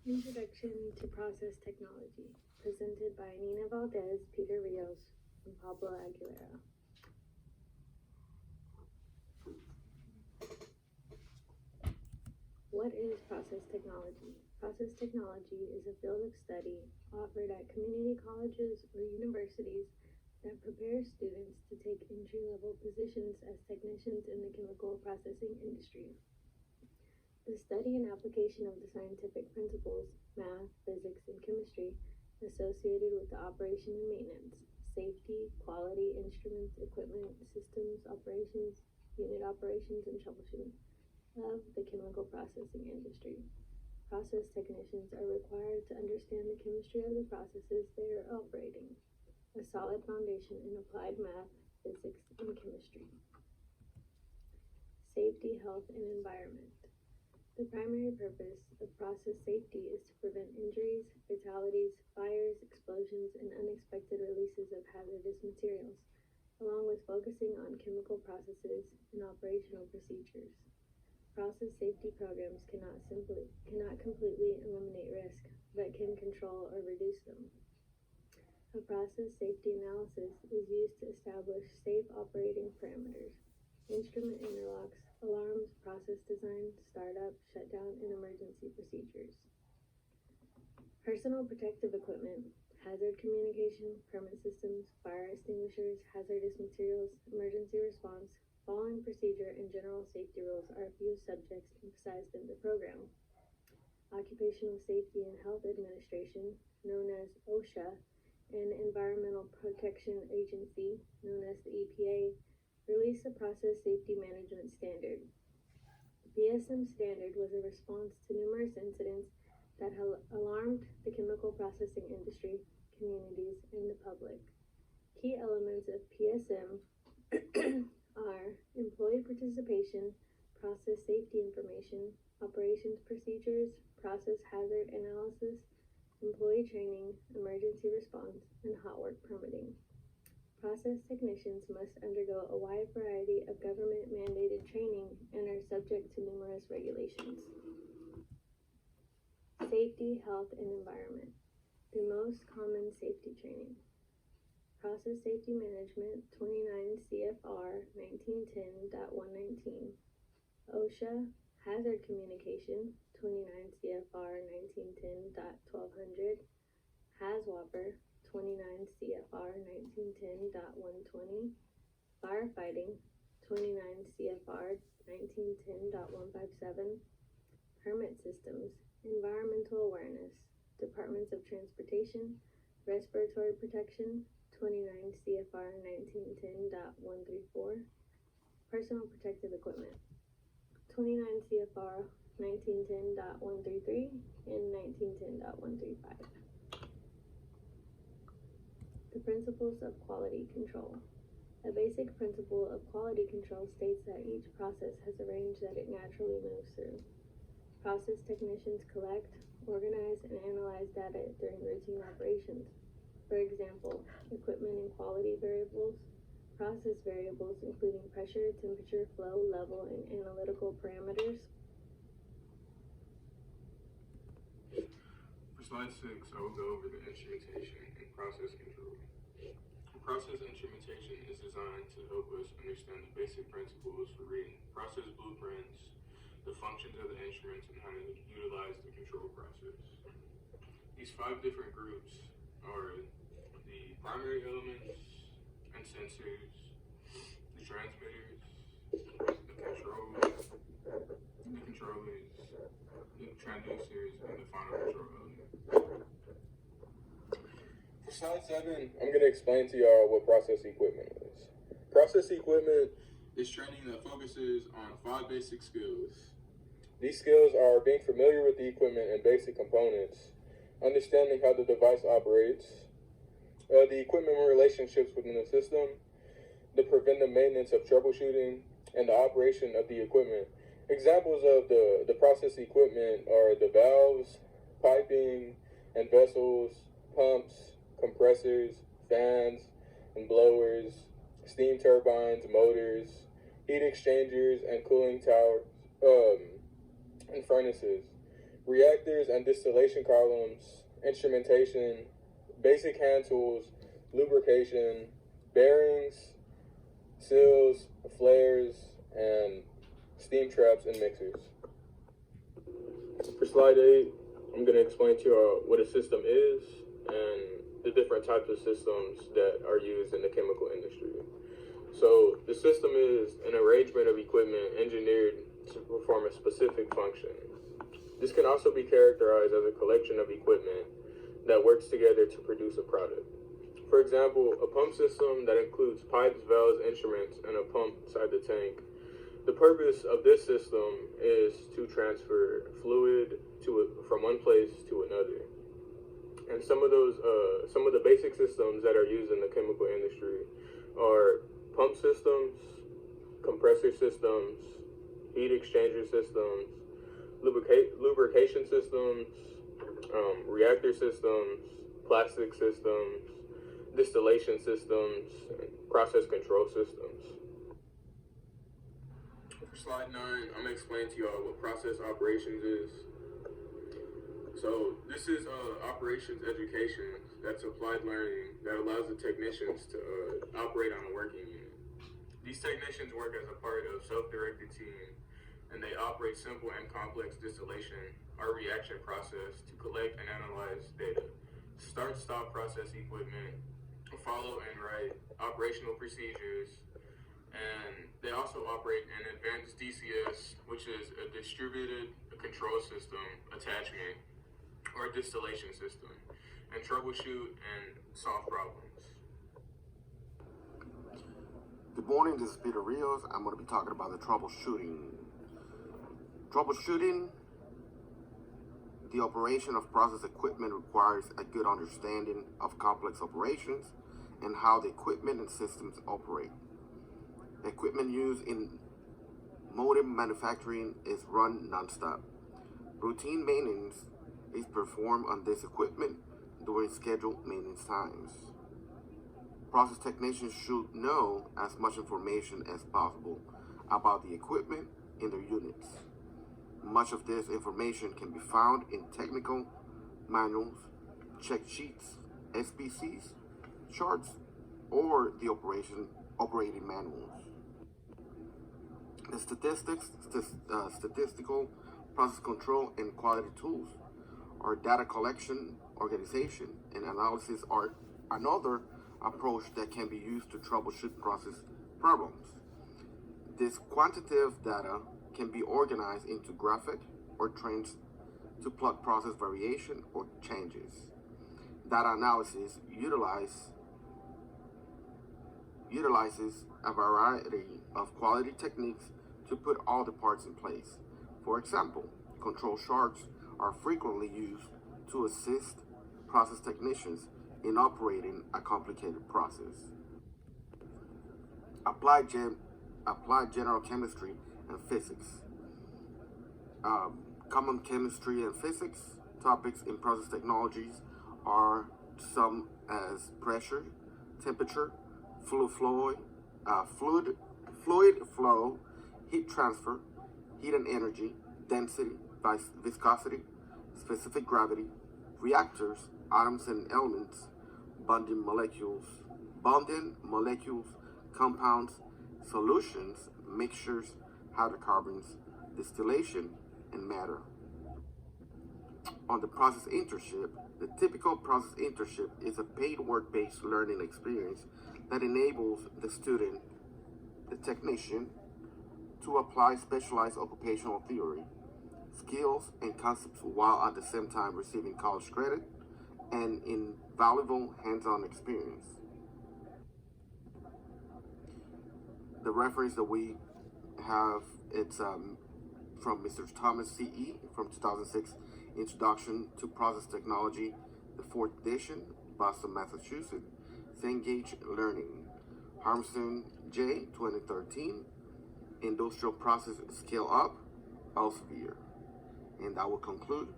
Introduction to Process Technology, presented by Nina Valdez, Peter Rios, and Pablo Aguilera. What is process technology? Process technology is a field of study offered at community colleges or universities that prepares students to take entry-level positions as technicians in the chemical processing industry. The study and application of the scientific principles, math, physics, and chemistry associated with the operation and maintenance, safety, quality, instruments, equipment, systems, operations, unit operations, and troubleshooting of the chemical processing industry. Process technicians are required to understand the chemistry of the processes they are operating, a solid foundation in applied math, physics, and chemistry. Safety, health, and environment. The primary purpose of process safety is to prevent injuries, fatalities, fires, explosions, and unexpected releases of hazardous materials, along with focusing on chemical processes and operational procedures. Process safety programs cannot completely eliminate risk, but can control or reduce them. A process safety analysis is used to establish safe operating parameters, instrument interlocks, alarms, process design, startup, shutdown, and emergency procedures. Personal protective equipment, hazard communication, permit systems, fire extinguishers, hazardous materials, emergency response, following procedure, and general safety rules are a few subjects emphasized in the program. Occupational Safety and Health Administration, known as OSHA, and Environmental Protection Agency, known as the EPA, released a process safety management standard. The PSM standard was a response to numerous incidents that alarmed the chemical processing industry, communities, and the public. Key elements of PSM are employee participation, process safety information, operations procedures, process hazard analysis, employee training, emergency response, and hot work permitting. Process technicians must undergo a wide variety of government-mandated training and are subject to numerous regulations. Safety, health, and environment. The most common safety training. Process Safety Management 29 CFR 1910.119, OSHA Hazard Communication 29 CFR 1910.1200, HAZWOPER 29 CFR 1910.120, Firefighting 29 CFR 1910.157, Permit Systems, Environmental Awareness, Departments of Transportation, Respiratory Protection 29 CFR 1910.134, Personal Protective Equipment 29 CFR 1910.133 and 1910.135. The principles of quality control. A basic principle of quality control states that each process has a range that it naturally moves through. Process technicians collect, organize, and analyze data during routine operations. For example, equipment and quality variables, process variables including pressure, temperature, flow, level, and analytical parameters. For slide 6, I will go over the instrumentation and process control. Process instrumentation is designed to help us understand the basic principles for reading process blueprints, the functions of the instruments, and how to utilize the control process. These 5 different groups are the primary elements and sensors, the transmitters, the controllers, the transducers, and the final control element. For slide 7, I'm going to explain to y'all what process equipment is. Process equipment is training that focuses on 5 basic skills. These skills are being familiar with the equipment and basic components, understanding how the device operates, the equipment relationships within the system, the preventive maintenance of troubleshooting, and the operation of the equipment. Examples of the process equipment are the valves, piping, and vessels, pumps, compressors, fans, and blowers, steam turbines, motors, heat exchangers, and cooling towers, and furnaces, reactors and distillation columns, instrumentation, basic hand tools, lubrication, bearings, seals, flares, and steam traps and mixers. For slide 8, I'm going to explain to you what a system is and the different types of systems that are used in the chemical industry. So the system is an arrangement of equipment engineered to perform a specific function. This can also be characterized as a collection of equipment that works together to produce a product. For example, a pump system that includes pipes, valves, instruments, and a pump inside the tank. The purpose of this system is to transfer fluid from one place to another. And some of the basic systems that are used in the chemical industry are pump systems, compressor systems, heat exchanger systems, lubrication systems, reactor systems, plastic systems, distillation systems, and process control systems. For slide 9, I'm going to explain to y'all what process operations is. So this is operations education. That's applied learning that allows the technicians to operate on a working unit. These technicians work as a part of self-directed team, and they operate simple and complex distillation or reaction process to collect and analyze data, start-stop process equipment, follow and write operational procedures, and they also operate an advanced DCS, which is a distributed control system attachment or a distillation system, and troubleshoot and solve problems. Good morning, this is Peter Rios. I'm going to be talking about the troubleshooting. Troubleshooting the operation of process equipment requires a good understanding of complex operations and how the equipment and systems operate. The equipment used in motive manufacturing is run non-stop. Routine maintenance is performed on this equipment during scheduled maintenance times. Process technicians should know as much information as possible about the equipment in their units. Much of this information can be found in technical manuals, check sheets, SPCs, charts, or the operating manuals. The statistical process control and quality tools or data collection, organization, and analysis are another approach that can be used to troubleshoot process problems. This quantitative data can be organized into graphic or trends to plot process variation or changes. Data analysis utilizes a variety of quality techniques to put all the parts in place. For example, control charts are frequently used to assist process technicians in operating a complicated process. Applied general chemistry and physics. Common chemistry and physics topics in process technologies are some as pressure, temperature, fluid flow, heat transfer, heat and energy, density, viscosity, specific gravity, reactors, atoms and elements, bonding molecules, compounds, solutions, mixtures, hydrocarbons, distillation, and matter. On the process internship, the typical process internship is a paid work-based learning experience that enables the student, the technician, to apply specialized occupational theory, skills, and concepts while at the same time receiving college credit and invaluable hands-on experience. The reference that we have, it's from Mr. Thomas C.E. from 2006, Introduction to Process Technology, the 4th edition, Boston, Massachusetts, Cengage Learning. Harmson J. 2013, Industrial Process Scale Up, Elsevier. And that will conclude